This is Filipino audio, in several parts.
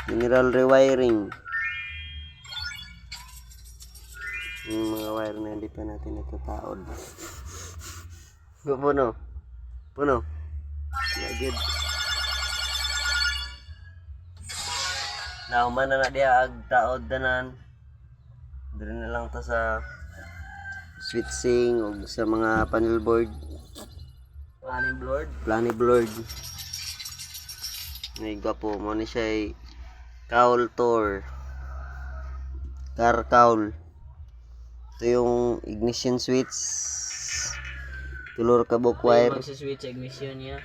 Mineral rewiring. Yung mga wire na hindi pa natin natataod. Puno. Puno. Lagid. Nahuman na dia ag taod danan. Dili na lang ta sa switching o sa mga panel board. Plani board. May gapo mo ni siya ay cowl tour. Car cowl. Ito yung ignition switch. Tulor kabok wire. Switch ignition niya.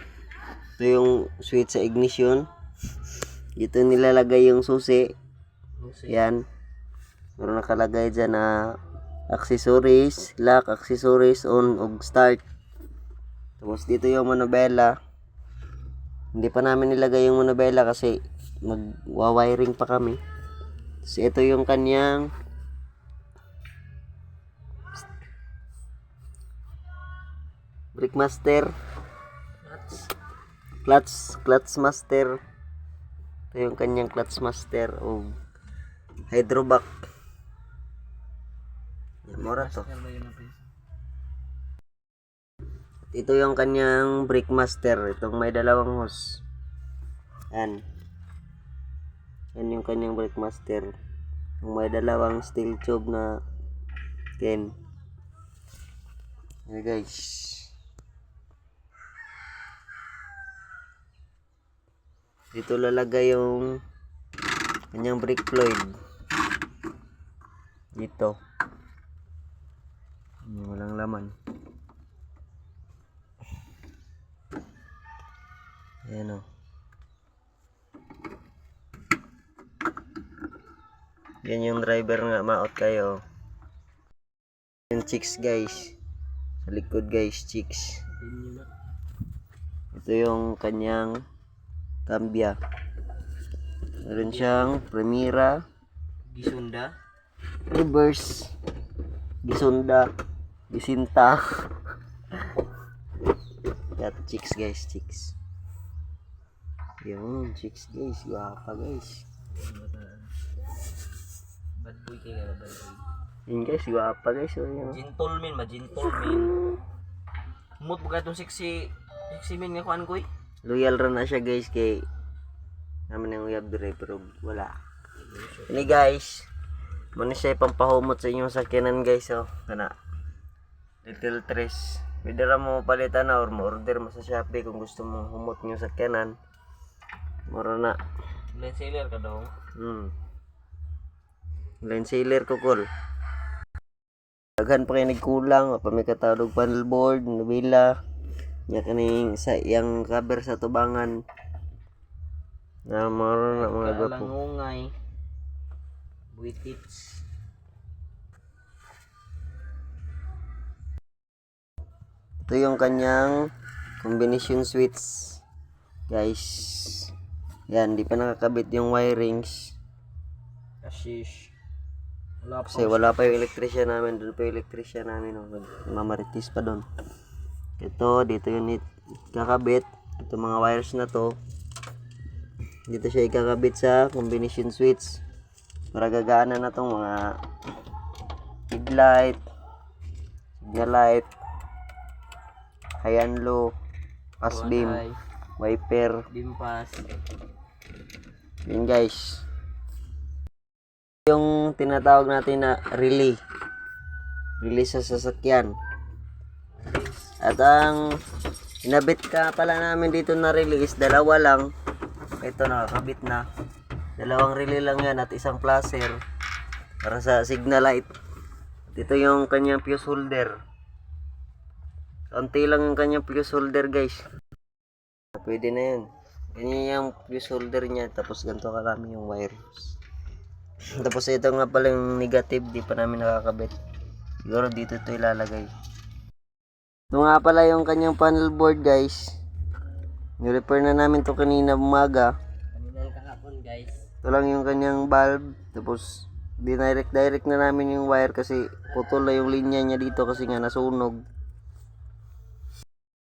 Ito yung switch sa ignition. Dito nilalagay yung susi. Yan. Meron nakalagay dyan na accessories, lock, accessories, on, og start. Tapos dito yung manobela. Hindi pa namin nilagay yung manobela kasi magwa-wiring pa kami. Tapos ito yung kanyang Brickmaster. Clutch master. Ito yung kanyang clutch master o hydrovac. Yan, mura to. Ito yung kanyang brake master. Itong may dalawang hose. Yan. Yan yung kanyang brake master. Yung may dalawang steel tube na tin. Yan guys. Dito lalagay yung kanyang brake fluid. Dito. Walang laman. Ayan o. Yan yung driver nga, maot kayo. Yung chicks guys. Sa likod guys, chicks. Ito yung kanyang cambia. Meron siyang Primera, Gisunda, reverse, Gisunda, Gisinta. Got chicks guys, chicks. Yung chicks guys, guwapa guys. bad boy kayo bad boy. Yun guys, guwapa guys. Oh, yun. Gentleman. Umot ba itong sexy min nga kuan ko eh. Loyal rin na siya guys kay namin ang uyab dire pero wala. Ini guys, muna siya pampahumot sa inyong sakyanan guys. Oh, kana little tres. Pwede ra mo palitan na or mo order mo sa Shopee kung gusto mo humot nyo sakyanan. Mura na. Line sealer ka daw. Line sealer ko kol. Daghan pa kayo nagkulang, pa may katawag panel board, nabila. Nya kaning sa yang cover sa tubangan. Na maro na mga gapo. Langungay. Buitits. Ito yung kanyang combination switch. Guys. Yan, di pa nakakabit yung wirings. Kashish. Kasi wala pa yung electrician namin. Doon pa yung electrician namin. Mamaritis pa doon. Ito, dito yung kakabit. Ito mga wires na to. Dito siya ikakabit sa combination switch. Para gagana na tong mga headlight, signal light, high and low, pass beam, wiper. Beam pass. Yun guys. Yung tinatawag natin na relay. Relay sa sasakyan. At ang inabit ka pala namin dito na relay is dalawa lang. Ito nakakabit na. Dalawang relay lang yan at isang placer para sa signal light. Dito yung kanyang fuse holder. Konti lang yung kanyang fuse holder guys. Pwede na yan. Ganyan yung fuse holder niya. Tapos ganito karami yung wires. Tapos ito nga pala yung negative. Di pa namin nakakabit. Siguro dito ito ilalagay. Ito nga pala yung kanyang panel board guys. Ni-repair na namin to kanina umaga. Kaninang kahapon guys. Ito lang yung kanyang bulb. Tapos direct na namin yung wire kasi putol na yung linya niya dito kasi nga nasunog.